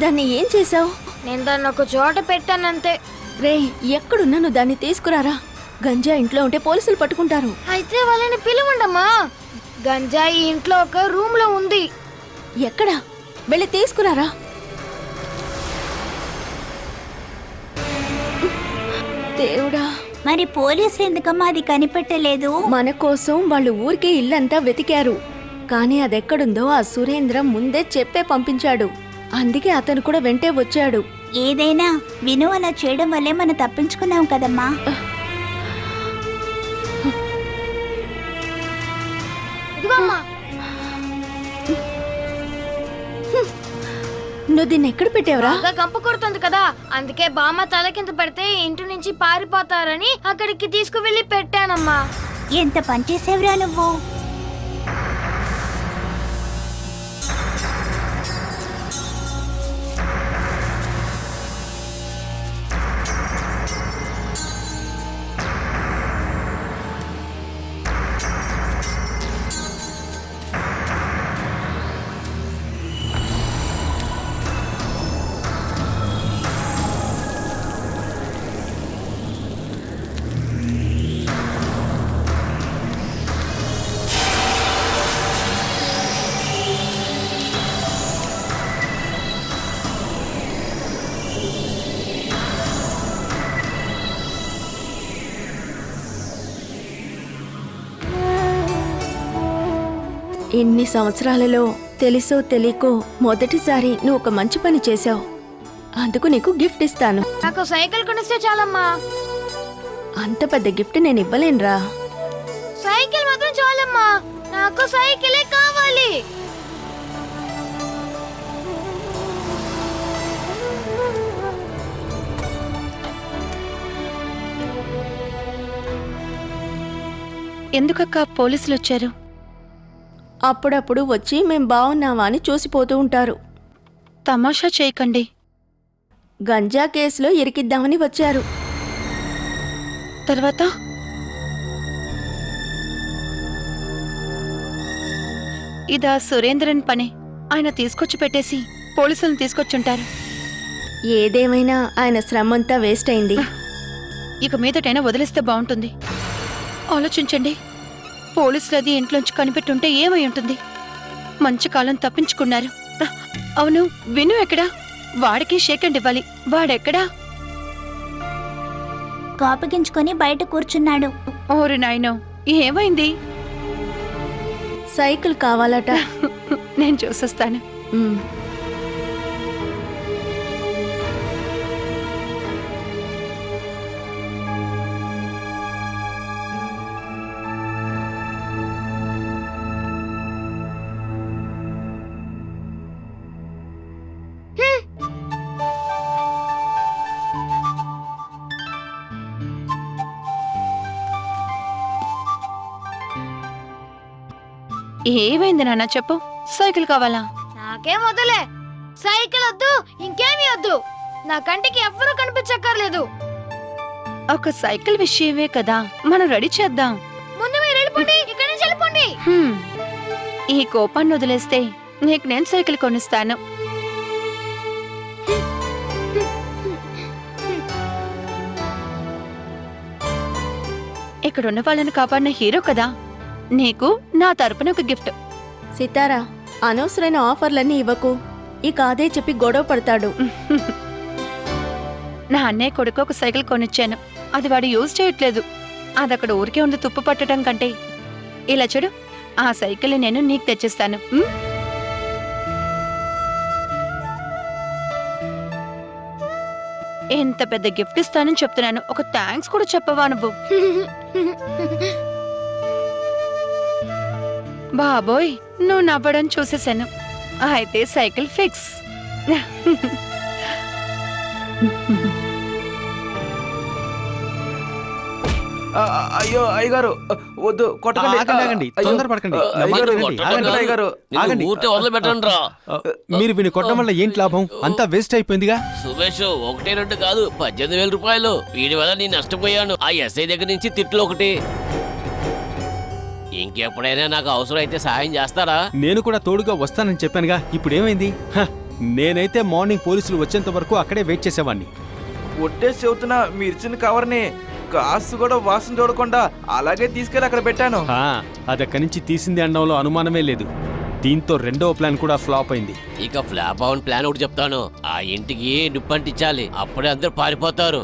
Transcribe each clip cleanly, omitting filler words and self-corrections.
దాన్ని ఏం చేసావు? నేను దాన్ని ఒక చోట పెట్టానంతే. రేయ్, ఎక్కడున్నా నువ్వు దాన్ని తీసుకురారా. గంజా ఇంట్లో ఉంటే పోలీసులు పట్టుకుంటారు. అయితే వాళ్ళని పిలవండమ్మా. గంజా ఈ ఇంట్లో ఒక రూమ్ లో ఉంది. ఎక్కడా? వెళ్ళి తీసుకురారా. దేవుడా, మరి పోలీసులు ఎందుకమ్మా అది కనిపెట్టలేదు? మన కోసం వాళ్ళు ఊరికే ఇల్లంతా వెతికారు, కానీ అదెక్కడుందో ఆ సురేంద్ర ముందే చెప్పే పంపించాడు. అందుకే అతను కూడా వెంటే వచ్చాడు. ఏదైనా విను అలా చేయడం వల్లే మనం తప్పించుకున్నాం కదమ్మా. ఇదిగోమ్మా. నువ్వు దీన్ని ఎక్కడ పెట్టావురా? బాగా కంపు కొడుతుంది కదా, అందుకే బామ్మ తల కింద పెడితే ఇంటి నుంచి పారిపోతారని అక్కడికి తీసుకువెళ్ళి పెట్టానమ్మా. ఎంత పని చేసేవరా నువ్వు. ఇన్ని సంవత్సరాలలో తెలుసో తెలియకో మొదటిసారి నువ్వు ఒక మంచి పని చేశావు. అందుకు నీకు గిఫ్ట్ ఇస్తాను. నాకు సైకిల్ కొనిస్తే చాలమ్మా. అంత పెద్ద గిఫ్ట్ నేను ఇవ్వలేనురా. సైకిల్ మాత్రం చాలమ్మా, నాకు సైకిలే కావాలి. ఎందుకక్క పోలీసులు వచ్చారు? అప్పుడప్పుడు వచ్చి మేం బాగున్నావా అని చూసిపోతూ ఉంటారు. తమాషా చేయకండి. గంజా కేసులో ఇరికిద్దామని వచ్చారు. తర్వాత ఇదా సురేంద్రన్ పని. ఆయన తీసుకొచ్చి పెట్టేసి పోలీసులను తీసుకొచ్చుంటారు. ఏదేమైనా ఆయన శ్రమంతా వేస్ట్ అయింది. ఇక మీదటైనా వదిలేస్తే బాగుంటుంది. ఆలోచించండి, పోలీసులది ఇంట్లోంచి కనిపెట్టుంటే ఏమై ఉంటుంది? మంచి కాలం తప్పించుకున్నారు. అవును, విను ఎక్కడా? వాడికి షేకండ్ ఇవ్వాలి. వాడెక్కడా? కోపగించుకొని బయట కూర్చున్నాడు. ఓరి నాయనో, ఏమైంది? సైకిల్ కావాలట. నేను చూసొస్తాను. ఉమ్. ఏమైంది నాన్న, చెప్పు. సైకిల్ కావాలా? నాకేం వద్దులే. సైకిల్ వద్దు, ఇంకేమీ వద్దు. నా కంటికి ఎవ్వరూ కనిపించక్కర్లేదు. ఒక సైకిల్ విషయమే కదా, మనం రెడీ చేద్దాం. ముందు మీరు వెళ్ళిపోండి, ఇక్కడి నుంచి వెళ్ళిపోండి. ఈ కోపాన్ని వదిలేస్తే నీకు నేను సైకిల్ కొనిస్తాను. ఇక్కడున్న వాళ్ళని కాపాడిన హీరో కదా, నీకు నా తరపున ఒక గిఫ్ట్. సితారా, అనవసరమైన ఆఫర్లన్నీ ఇవ్వకు. ఇక అదే చెప్పి గొడవ పడతాడు. నా అన్నయ్య కొడుకు ఒక సైకిల్ కొనిచ్చాను, అది వాడు యూజ్ చేయట్లేదు. అదక్కడ ఊరికే ఉంది తుప్పు పట్టడం కంటే, ఇలా చూడు, ఆ సైకిల్ నేను నీకు తెచ్చిస్తాను. ఎంత పెద్ద గిఫ్ట్ ఇస్తానని చెప్తున్నాను, ఒక థ్యాంక్స్ కూడా చెప్పవా నువ్వు? బాబోయ్, నువ్వు నవ్వడం చూసేసాను. అయితే సైకిల్ ఫిక్స్. అయ్యో అయ్యగారు, వద్దు, కొట్టకండి. తొందరపడకండి. మీరు వీని కొట్టడం వల్ల ఏంటి లాభం? అంతా వేస్ట్ అయిపోయిందిగా. సుమేష్, 1-2 కాదు, 18,000 రూపాయలు. వీడి వల్ల నేను నష్టపోయాను. ఆ ఎస్ఐ దగ్గర నుంచి తిట్లు ఒకటి. ఇంకెప్పుడైనా నాకు అవసరం అయితే సహాయం చేస్తారా? నేను కూడా తోడుగా వస్తానని చెప్పానుగా, ఇప్పుడు ఏమైంది? నేనైతే మార్నింగ్ పోలీసులు వచ్చేంత వరకు అక్కడే వెయిట్ చేసేవాడిని. ఒట్టేసి చెబుతున్నా మీరు ఇచ్చిన కవర్ని కాసు కూడా వాసన చూడకుండా అలాగే తీసుకెళ్ళి అక్కడ పెట్టాను. అదక్కడి నుంచి తీసింది అనడంలో అనుమానమే లేదు. దీంతో రెండవ ప్లాన్ కూడా ఫ్లాప్ అయింది. ఇక ఫ్లాప్ అవున్ ప్లాన్ ఒకటి చెప్తాను. ఆ ఇంటికి నిప్పంటించాలి, అప్పుడే అందరూ పారిపోతారు.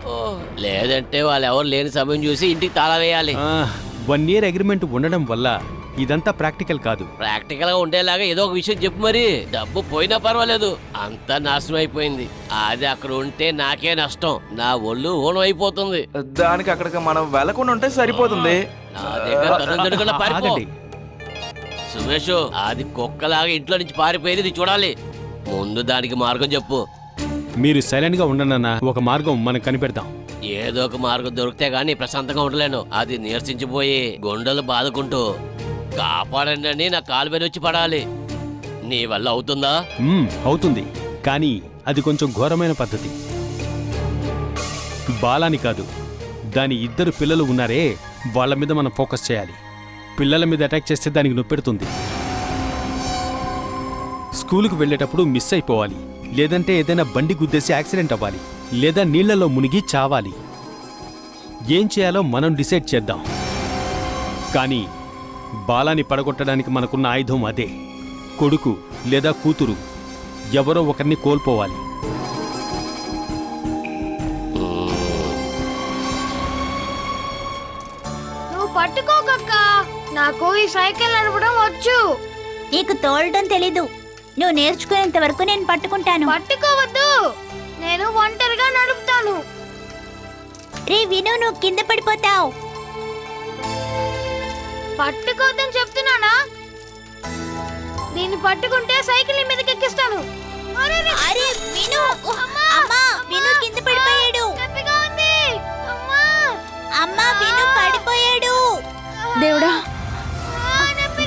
లేదంటే వాళ్ళు ఎవరు లేని సమయం చూసి ఇంటికి తాళా వేయాలి. 1 year అగ్రిమెంట్ ఉండడం వల్ల ఇదంతా ప్రాక్టికల్ కాదు. ప్రాక్టికల్ గా ఉండేలాగా ఏదో ఒక విషయం చెప్పు. మరి డబ్బు పోయినా పర్వాలేదు, అంతా నాశనం అయిపోయింది. అది అక్కడ ఉంటే నాకే నష్టం, నా ఒళ్ళు ఓనం అయిపోతుంది. దానికి అక్కడికి మనం వెళ్ళకుండా ఉంటే సరిపోతుంది. నా దగ్గర తొందరగా పారిపో. ఆగండి. సుమేష్, అది కుక్కలాగా ఇంట్లో నుంచి పారిపోయేది నీ చూడాలి. ముందు దానికి మార్గం చెప్పు. మీరు సైలెంట్ గా ఉండనన్నా ఒక మార్గం మనం కనిపెడతాం. ఏదో ఒక మార్గం దొరికితే గానీ ప్రశాంతంగా ఉండలేను. అది నీరసించిపోయి గుండెలు బాదుకుంటూ కాపాడండి అని నా కాలు మీద వచ్చి పడాలి. నీ వల్ల అవుతుందా? అవుతుంది, కానీ అది కొంచెం ఘోరమైన పద్ధతి. బాలాని కాదు, దాని 2 పిల్లలు ఉన్నారే, వాళ్ళ మీద మనం ఫోకస్ చేయాలి. పిల్లల మీద అటాక్ చేస్తే దానికి నొప్పెడుతుంది. స్కూలుకు వెళ్ళేటప్పుడు మిస్ అయిపోవాలి, లేదంటే ఏదైనా బండి గుద్దేసి యాక్సిడెంట్ అవ్వాలి, లేదా నీళ్లలో మునిగి చావాలి. ఏం చేయాలో మనం డిసైడ్ చేద్దాం. కానీ బాలాని పడగొట్టడానికి మనకున్న ఆయుధం అదే. కొడుకు లేదా కూతురు ఎవరో ఒకరిని కోల్పోవాలి. నువ్వు పట్టుకోకక్క, నాకు ఈ సైకిల్ నడపడం వచ్చు. నీకు తోలడం తెలీదు. నువ్వు నేర్చుకునేంత వరకు నేను పట్టుకుంటాను. పట్టుకోవద్దు, నేను ఒంటరిగా నడుపుతాను. రే విను, నువ్వు కింద పడిపోతావు. పట్టుకోవద్దని చెప్తున్నానా? దీన్ని పట్టుకుంటే సైకిల్ మీదకి ఎక్కిస్తాను. అరే విను, అమ్మా విను కింద పడిపోయాడు. నొప్పిగా ఉంది. అమ్మా విను పడిపోయాడు. దేవుడా,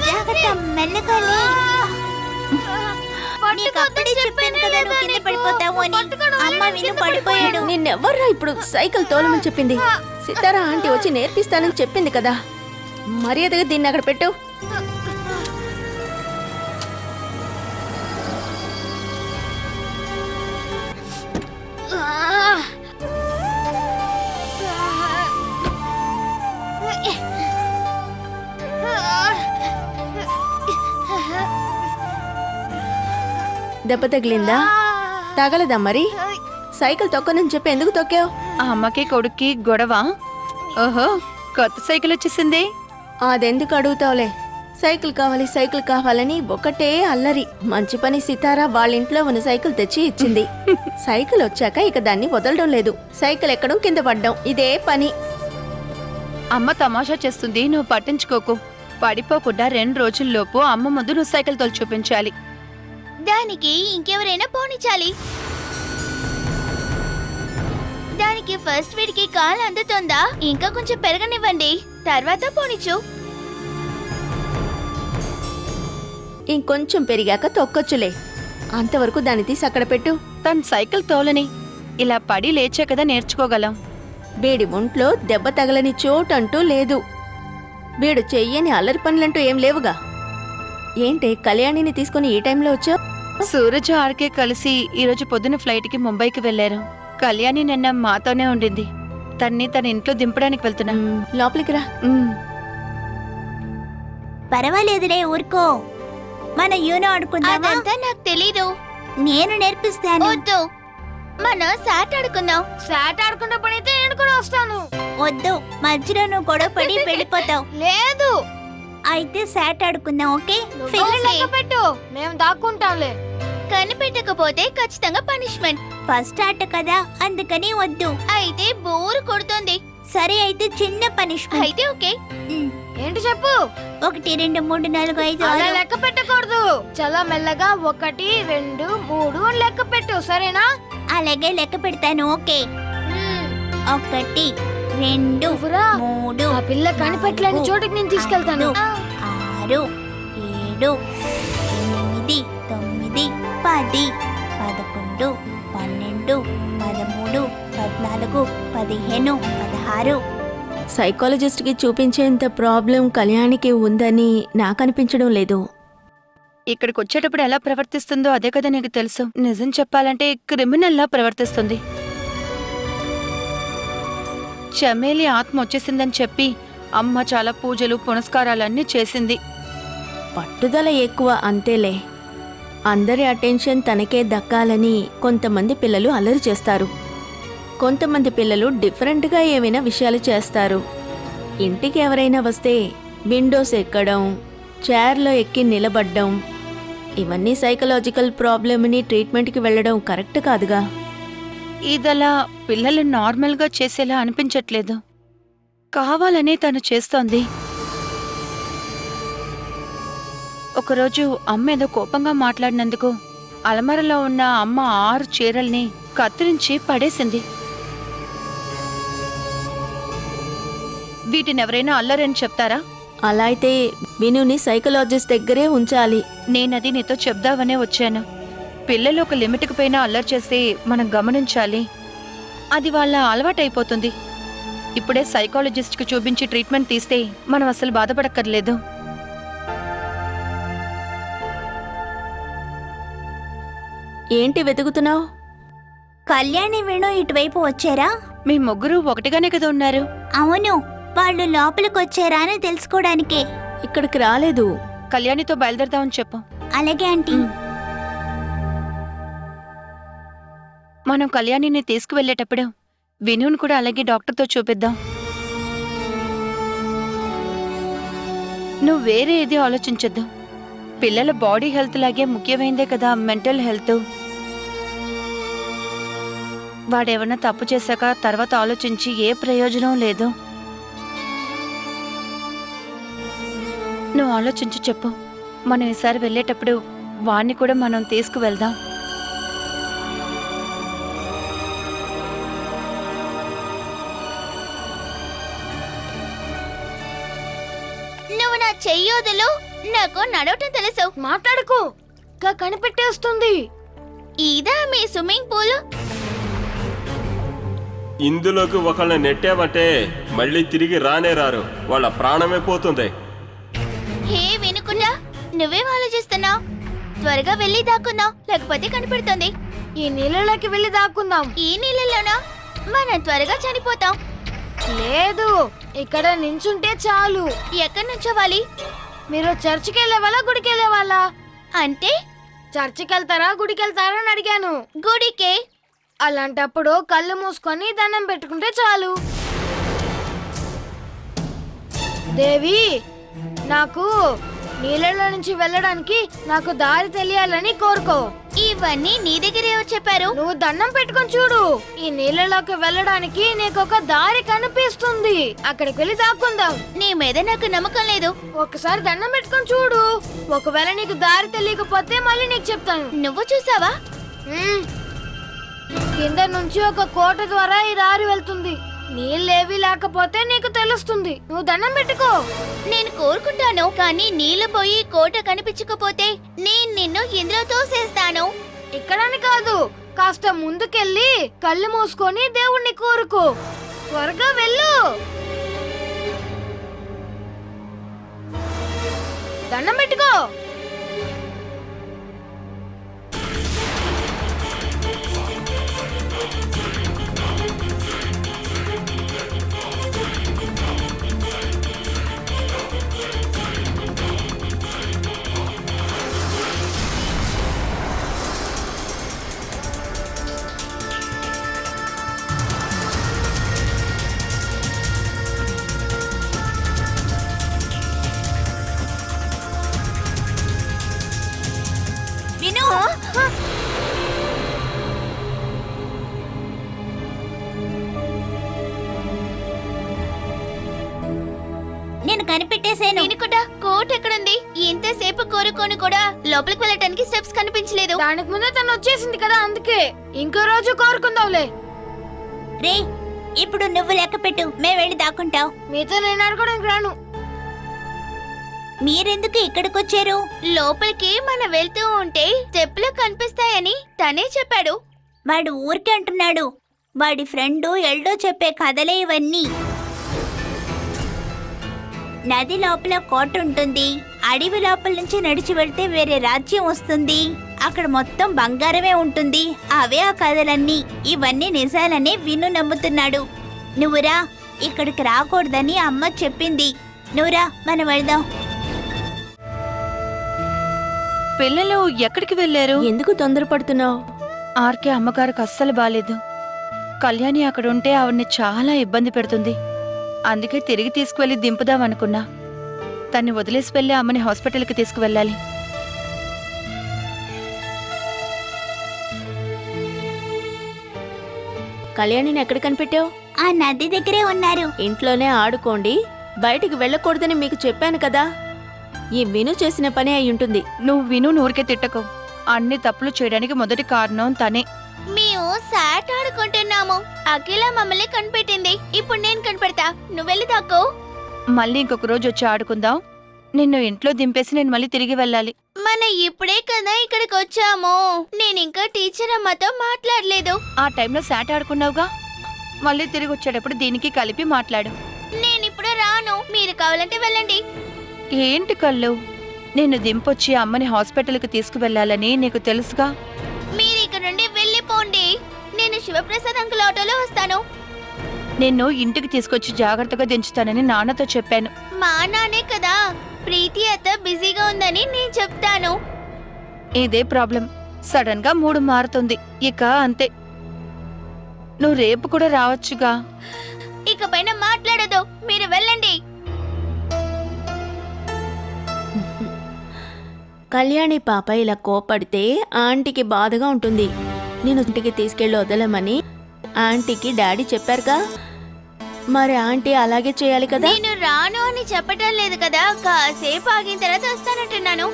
జాగ్రత్త, మెల్లగా లే. నీకు అప్పుడే చెప్పాను కదా నువ్వు కింద పడిపోతావు అని. అమ్మ విను పడిపోయాడు. నిన్నెవర్రా ఇప్పుడు సైకిల్ తోలమని చెప్పింది? సితారా ఆంటీ వచ్చి నేర్పిస్తానని చెప్పింది కదా. మర్యాదగా దీన్ని అక్కడ పెట్టు. దెబ్బ తగిలిందా? తగలదా మరి? సైకిల్ తొక్కనని చెప్పి ఎందుకు తొక్కావు? ఆ అమ్మకి కొడుక్కి గొడవ. ఓహో, కొత్త సైకిల్ వచ్చేసింది. అదెందుకు అడుగుతావులే. సైకిల్ కావాలి సైకిల్ కావాలని ఒకటే అల్లరి. మంచి పని సితారా వాళ్ళింట్లో ఉన్న సైకిల్ తెచ్చి ఇచ్చింది. సైకిల్ వచ్చాక ఇక దాన్ని వదలడం లేదు. సైకిల్ ఎక్కడం, కింద పడ్డం, ఇదే పని. అమ్మ తమాషా చేస్తుంది, నువ్వు పట్టించుకోకు. పడిపోకుండా 2 రోజుల్లోపు అమ్మ ముందు నువ్వు సైకిల్ తోలు చూపించాలి. దానికి ఇంకెవరైనా పోనిచ్చాలి. దానికి ఫస్ట్ వీడికి కాలు అందుతుందా? ఇంకా కొంచెం పెరగనివ్వండి, తర్వాత పోనిచ్చు. ఇంకొంచెం పెరిగాక తొక్కొచ్చులే. అంతవరకు దాన్ని తీసి అక్కడ పెట్టు. తను సైకిల్ తోలని ఇలా పడి లేచే కదా నేర్చుకోగలం. వీడి ఒంట్లో దెబ్బ తగలని చోటంటూ లేదు. వీడు చెయ్యని అల్లరి పనులంటూ ఏం లేవుగా. ఏంటి కళ్యాణిని తీసుకుని ఈ టైంలో వచ్చావు? సూరజ్ ఆర్కే కలిసి ఈరోజు పొద్దున ఫ్లైట్కి ముంబైకి వెళ్లారు. కళ్యాణి నిన్న మాతోనే ఉండింది. తన్ని తన ఇంట్లో దింపడానికి వెళ్తున్నా. లోపలికి రా. పర్వాలేదులే, ఊరుకో. మన యూనో ఆడుకుందామా? అదంతా నాకు తెలీదు, నేను నేర్పిస్తాను. వద్దు, మనం సాట్ ఆడుకుందాం. సాట్ ఆడుకున్న పని అయితే నేను కూడా వస్తాను. వద్దు, మధ్యలో నువ్వు గొడవ పడి వెళ్ళిపోతావు. లేదు, అయితే సాట్ ఆడుకుందాం. ఓకే, పెట్టు, మేము దాక్కుంటాంలే. కనిపెట్టకపోతే ఖచ్చితంగా పనిష్మెంట్. ఫస్ట్ ఆట కదా, అందుకని వద్దు. అయితే బోర్ కొడుతుంది. సరే, అయితే చిన్న పనిష్మెంట్. అయితే ఓకే. ఏంటి చెప్పు. 1 2 3 4 5 అలా 6. లెక్క పెట్టకూడదు. చాలా మెల్లగా 1 2 3 అని లెక్క పెట్టు, సరేనా? అలాగే లెక్క పెడతాను. ఓకే, 1 2 నువ్వురా. 3. ఆ పిల్ల కనిపెట్టలేని చోటుకి నేను తీసుకెళ్తాను. 6 7 8 9 10 11 12 13 14 15 16. సైకాలజిస్ట్కి చూపించేంత ప్రాబ్లం కళ్యాణికి ఉందని నాకు అనిపించడం లేదు. ఇక్కడికి వచ్చేటప్పుడు ఎలా ప్రవర్తిస్తుందో అదే కదా నీకు తెలుసు. నిజం చెప్పాలంటే క్రిమినల్లా ప్రవర్తిస్తుంది. చమేలి ఆత్మ వచ్చేసిందని చెప్పి అమ్మ చాలా పూజలు పునస్కారాలన్నీ చేసింది. పట్టుదల ఎక్కువ అంతేలే. అందరి అటెన్షన్ తనకే దక్కాలని కొంతమంది పిల్లలు అల్లరి చేస్తారు. కొంతమంది పిల్లలు డిఫరెంట్గా ఏమైనా విషయాలు చేస్తారు. ఇంటికి ఎవరైనా వస్తే విండోస్ ఎక్కడం, చైర్లో ఎక్కి నిలబడ్డం, ఇవన్నీ సైకలాజికల్ ప్రాబ్లమ్ని ట్రీట్మెంట్కి వెళ్ళడం కరెక్ట్ కాదుగా. ఇదలా పిల్లలు నార్మల్గా చేసేలా అనిపించట్లేదు. కావాలనే తను చేస్తోంది. ఒకరోజు అమ్మ ఏదో కోపంగా మాట్లాడినందుకు అలమరలో ఉన్న అమ్మ 6 చీరల్ని కత్తిరించి పడేసింది. వీటినెవరైనా అల్లరని చెప్తారా? అలా అయితే వినుని సైకలాజిస్ట్ దగ్గరే ఉంచాలి. నేనది నీతో చెప్దామనే వచ్చాను. పిల్లలు ఒక లిమిట్కి పైన అల్లరి చేస్తే మనం గమనించాలి. అది వాళ్ళ అలవాటైపోతుంది. ఇప్పుడే సైకాలజిస్ట్కి చూపించి ట్రీట్మెంట్ తీస్తే మనం అసలు బాధపడక్కర్లేదు. ఏంటి వెతుకుతున్నావు? కళ్యాణి వేణు ఇటువైపు వచ్చారా? మీ ముగ్గురు ఒకటిగానే కదా ఉన్నారు. అవును, వాళ్ళు లోపలికి వచ్చారా అని తెలుసుకోవడానికే. ఇక్కడికి రాలేదు. కళ్యాణితో బయలుదేరదామని చెప్పు. అలాగే ఆంటీ. మనం కళ్యాణిని తీసుకువెళ్ళేటప్పుడు వినుని కూడా అలాగే డాక్టర్తో చూపిద్దాం. నువ్వు వేరే ఏది ఆలోచించొద్దు. పిల్లల బాడీ హెల్త్ లాగే ముఖ్యమైందే కదా మెంటల్ హెల్త్. వాడేమన్నా తప్పు చేశాక తర్వాత ఆలోచించి ఏ ప్రయోజనం లేదు. నువ్వు ఆలోచించి చెప్పు. మనం ఈసారి వెళ్ళేటప్పుడు వాణ్ణి కూడా మనం తీసుకువెళ్దాం. నువ్వు నా చెయ్యోదులు, నాకు నడవటం తెలుసు. మాట్లాడుకో, కనిపెట్టేస్తుంది. ఇదా మీ స్విమ్మింగ్ పూల్? ఇందులోకి ఒకళ్ళని నెట్టామంటే మళ్ళీ తిరిగి రానే రారు. వాళ్ళ ప్రాణమే పోతుంది. హే వినుకుండా నువ్వేం ఆలోచిస్తున్నావు? త్వరగా వెళ్ళి దాక్కుందాం, లేకపోతే కనిపెడుతుంది. ఈ నీళ్ళలోకి వెళ్ళి దాక్కుందాం. ఈ నీళ్ళలోనా? మనం త్వరగా చనిపోతాం. లేదు, ఇక్కడ నించుంటే చాలు. ఎక్కడి నుంచోవాలి? మీరు చర్చికి వెళ్ళే వాళ్ళ, గుడికి వెళ్ళే వాళ్ళ? అంటే చర్చికి వెళ్తారా, గుడికి వెళ్తారా అని అడిగాను. గుడికే. అలాంటప్పుడు కళ్ళు మూసుకొని దండం పెట్టుకుంటే చాలు. దేవి, నాకు నీళ్ళలో నుంచి వెళ్ళడానికి నాకు దారి తెలియాలని కోరుకో. ఇవన్నీ నీ దగ్గర ఎవరు చెప్పారు? నువ్వు దండం పెట్టుకొని చూడు. ఈ నీళ్ళలోకి వెళ్ళడానికి నీకు ఒక దారి కనిపిస్తుంది. అక్కడికి వెళ్ళి దాక్కుందాం. నీ మీద నాకు నమ్మకం లేదు. ఒకసారి దండం పెట్టుకొని చూడు. ఒకవేళ నీకు దారి తెలియకపోతే మళ్ళీ నీకు చెప్తాను. నువ్వు చూసావా? కింద నుంచి ఒక కోట ద్వారా ఈ దారి వెళ్తుంది. నీళ్ళేవి లేకపోతే నీకు తెలుస్తుంది. నువ్వు దండం పెట్టుకో. నేను కోరుకుంటాను, కానీ నీళ్లు పోయి కోట కనిపించకపోతే నేను నిన్ను ఇందులో తోసేస్తాను. ఇక్కడని కాదు, కాస్త ముందుకెళ్ళి కళ్ళు మూసుకొని దేవుణ్ణి కోరుకో. త్వరగా వెళ్ళు. దండం పెట్టుకో. విను, నేను కనిపెట్టేశాను. వినుకుంటా, కోట ఎక్కడుంది? ఇంతసేపు కోరుకొని కూడా లోపలికి వెళ్ళటానికి స్టెప్స్ కనిపించలేదు. దానికి ముందే తను వచ్చేసింది కదా, అందుకే. ఇంకో రోజు కోరుకుందాంలే. రే, ఇప్పుడు నువ్వు లెక్క పెట్టు, మేము వెళ్ళి దాక్కుంటావు. మీతో నేను ఆడుకోవడానికి రాను. మీరెందుకు ఇక్కడికొచ్చారు? లోపలికి మనం వెళ్తూ ఉంటే స్టెప్లు కనిపిస్తాయని తనే చెప్పాడు. వాడు ఊరికే అంటున్నాడు. వాడి ఫ్రెండు ఎల్డో చెప్పే కథలే ఇవన్నీ. నది లోపల కోట ఉంటుంది. అడవి లోపల నుంచి నడిచి వెళ్తే వేరే రాజ్యం వస్తుంది. అక్కడ మొత్తం బంగారమే ఉంటుంది. అవే ఆ కథలన్నీ. ఇవన్నీ నిజాలనే విను నమ్ముతున్నాడు. నువ్వురా, ఇక్కడికి రాకూడదని అమ్మ చెప్పింది. నువ్వురా, మనం వెళ్దాం. పిల్లలు ఎక్కడికి వెళ్ళారు? ఎందుకు తొందరపడుతున్నావు? ఆర్కే అమ్మగారికి అస్సలు బాలేదు. కళ్యాణి అక్కడ ఉంటే ఆవిడ్ని చాలా ఇబ్బంది పెడుతుంది. అందుకే తిరిగి తీసుకువెళ్ళి దింపుదామనుకున్నా. తన్ని వదిలేసి వెళ్ళి అమ్మని హాస్పిటల్కి తీసుకువెళ్ళాలి. కళ్యాణిని ఎక్కడ కనిపెట్టావు? ఆ నది దగ్గరే ఉన్నారు. ఇంట్లోనే ఆడుకోండి, బయటికి వెళ్ళకూడదని మీకు చెప్పాను కదా. ఈ విను చేసిన పని అయి ఉంటుంది. నువ్వు విను నూరికే తిట్టకు. అన్ని తప్పులు చేయడానికి మొదటి కారణం తనే. మేము సాట్ ఆడుకుంటున్నాము. అఖిల మమ్మల్ని కనిపెట్టింది. ఇప్పుడు నేను కనిపెడతా. నువ్వెళ్ళి దాక్కో. మళ్ళీ ఇంకొక రోజు వచ్చి ఆడుకుందాం. నిన్ను ఇంట్లో దింపేసి నేను మళ్ళీ తిరిగి వెళ్ళాలి. మన ఇప్పుడే కదా ఇక్కడికి వచ్చాము. నేను ఇంకా టీచర్ అమ్మతో మాట్లాడలేదు. ఆ టైంలో శాట్ ఆడుకున్నావుగా. మళ్ళీ తిరిగి వచ్చేటప్పుడు దీనికి కలిపి మాట్లాడు. నేనిప్పుడు రాను. మీరు కావాలంటే వెళ్ళండి. ఏంటి కళ్ళు? నిన్ను దింపొచ్చి అమ్మని హాస్పిటల్కి తీసుకువెళ్ళాలని నీకు తెలుసుగా. మీరు ఇక్కడ నుండి వెళ్ళిపోండి. నేను శివప్రసాద్ అంకుల్ ఆటోలో వస్తాను. నిన్ను ఇంటికి తీసుకొచ్చి జాగ్రత్తగా దించుతానని నాన్నతో చెప్పాను. మా నాన్నే కదా. ప్రీతి అత్త బిజీగా ఉందని నేను చెప్తాను. ఇదే ప్రాబ్లం. సడన్ గా మూడు మారుతుంది. ఇక అంతే. నువ్వు రేపు కూడా రావచ్చుగా. ఇకపైన మాట్లాడదు. మీరు వెళ్ళండి. కళ్యాణి పాప ఇలా కోపడితే ఆంటీకి బాధగా ఉంటుంది. నేను ఇంటికి తీసుకెళ్ళి వదలమని ఆంటీకి డాడీ చెప్పారుగా. మరి ఆంటీ అలాగే చేయాలి కదా. నేను రాను అని చెప్పటం లేదు కదా. కాసేపు ఆగిన తర్వాత వస్తానంటున్నాను.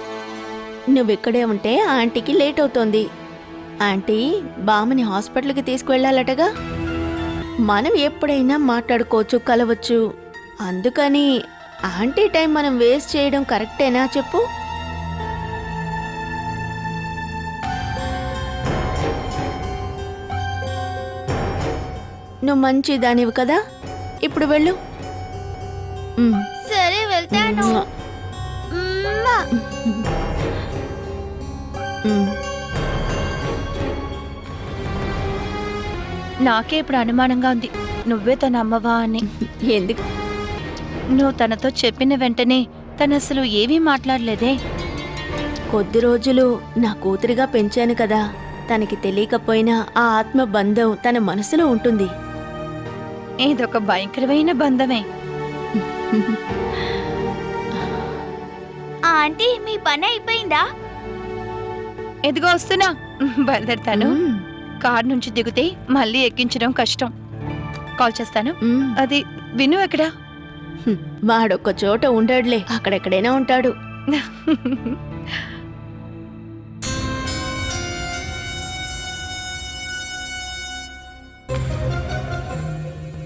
నువ్విక్కడే ఉంటే ఆంటీకి లేట్ అవుతోంది. ఆంటీ బామ్మని హాస్పిటల్కి తీసుకువెళ్ళాలటగా. మనం ఎప్పుడైనా మాట్లాడుకోవచ్చు, కలవచ్చు. అందుకని ఆంటీ టైం మనం వేస్ట్ చేయడం కరెక్టేనా చెప్పు? నువ్వు మంచి దానివి కదా. ఇప్పుడు వెళ్ళు. సరే వెళ్తాను. మ్మా. నాకే ఇప్పుడు అనుమానంగా ఉంది, నువ్వే తన అమ్మవా అని. ఎందుకు? నువ్వు తనతో చెప్పిన వెంటనే తను అసలు ఏమీ మాట్లాడలేదే. కొద్ది రోజులు నా కూతురిగా పెంచాను కదా. తనకి తెలియకపోయినా ఆ ఆత్మ బంధం తన మనసులో ఉంటుంది. ఇదొక భయంకరమైన బంధమే. ఆంటీ, మీ పని అయిపోయిందా? ఎదిగో వస్తున్నా. బయలుదేరుతాను. కార్ నుంచి దిగితే మళ్ళీ ఎక్కించడం కష్టం. కాల్ చేస్తాను. అది విను ఎక్కడా? వాడొక్క చోట ఉండడులే, అక్కడెక్కడైనా ఉంటాడు.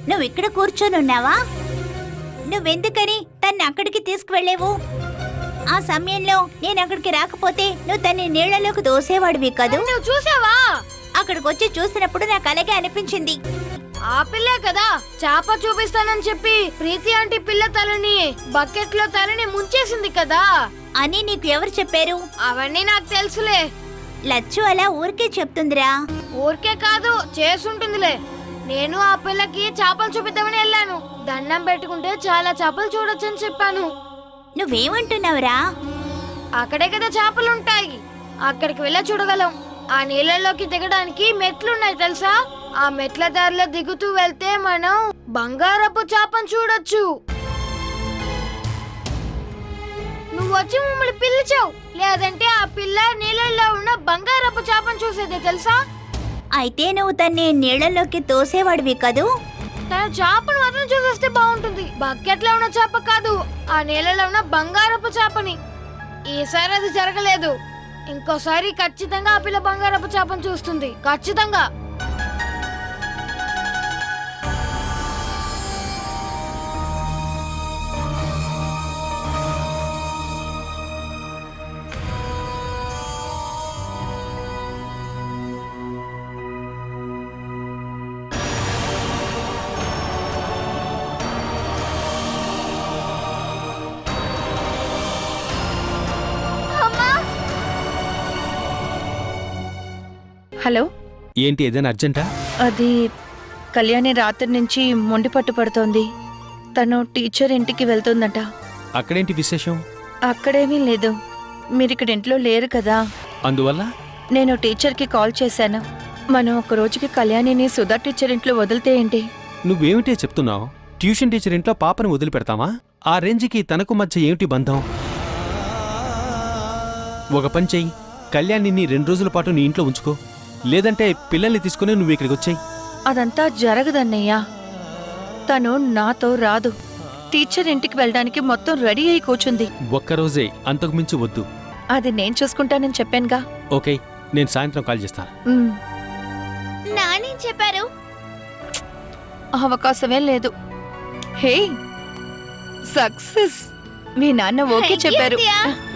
నువ్వు ఇక్కడ కూర్చొనున్నావా? నువ్వెందుకని తన్ని అక్కడికి తీసుకువెళ్ళేవు? ఆ సమయంలో నేను అక్కడికి రాకపోతే నువ్వు తన్ని నీళ్లలోకి దోసేవాడివి కదూ. నువ్వు చూసావా? అక్కడికి వచ్చి చూసినప్పుడు నాకు అలాగే అనిపించింది. ఆ పిల్లే కదా చేప చూపిస్తానని చెప్పి ప్రీతి ఆంటీ పిల్ల తలని బకెట్ లో తలని ముంచేసింది కదా అని నీకు ఎవరు చెప్పారు? అవన్నీ నాకు తెలుసులే. లచ్చు అలా ఊరికే చెప్తుందిరా. ఊరికే కాదు, చేసుంటుందిలే. నేను ఆ పిల్లకి చేపలు చూపిద్దామని వెళ్ళాను. దండం పెట్టుకుంటే చాలా చేపలు చూడొచ్చని చెప్పాను. నువ్వేమంటున్నావురా? అక్కడే కదా చేపలుంటాయి, అక్కడికి వెళ్ళా చూడగలం. ఆ నీళ్ళలోకి దిగడానికి మెట్లున్నాయి తెలుసా? ఆ మెట్ల దారిలో దిగుతూ వెళ్తే మనం బంగారపు చేపను చూడొచ్చు. నువ్వు వచ్చి మమ్మల్ని పిలిచావు, లేదంటే ఆ పిల్ల నీళ్ళల్లో ఉన్న బంగారపు చేపను చూసేదే తెలుసా? అయితే నువ్వు తన్ని నీళ్లలోకి తోసేవాడివి కదూ. తన చేపను మాత్రం చూసేస్తే బాగుంటుంది. బకెట్ లో ఉన్న చేప కాదు, ఆ నీళ్ళలో ఉన్న బంగారపు చేపని. ఈసారి అది జరగలేదు. ఇంకోసారి ఖచ్చితంగా ఆ పిల్ల బంగారపు చేపను చూస్తుంది, ఖచ్చితంగా. హలో, ఏంటి ఏదైనా అర్జెంటా? అది కళ్యాణి రాత్రి నుంచి మొండి పట్టు పడుతోంది. తను టీచర్ ఇంటికి వెళ్తుందట. అక్కడేంటి విశేషం? అక్కడేమీ లేదు. మీరిక్కడ ఇంట్లో లేరు కదా, అందువల్ల నేను టీచర్కి కాల్ చేశాను. మనం ఒక రోజుకి కళ్యాణిని సుధా టీచర్ ఇంట్లో వదిలితే ఏంటి? నువ్వేమిటే చెప్తున్నావు? ట్యూషన్ టీచర్ ఇంట్లో పాపను వదిలిపెడతామా? ఆ రేంజ్కి తనకు మధ్య ఏమిటి బంధం? ఒక పని చెయ్యి, కళ్యాణిని 2 రోజుల పాటు నీ ఇంట్లో ఉంచుకో. లేదంటే పిల్లల్ని తీసుకుని నువ్వు ఇక్కడికి వచ్చేయి. అదంతా జరగదన్నయ్యా. తను నాతో రాదు. టీచర్ ఇంటికి వెళ్ళడానికి మొత్తం రెడీ అయి కూర్చుంది. ఒక్కరోజే, అంతకుమించి వద్దు. అది నేను చూసుకుంటానని చెప్పానుగా. ఓకే, నేను సాయంత్రం కాల్ చేస్తాను. ఉమ్, నానేం చెప్పారు? అవకాశమే లేదు. హే, సక్సెస్! మీ నాన్న ఓకే Thank you, చెప్పారు. అత్తయ్య.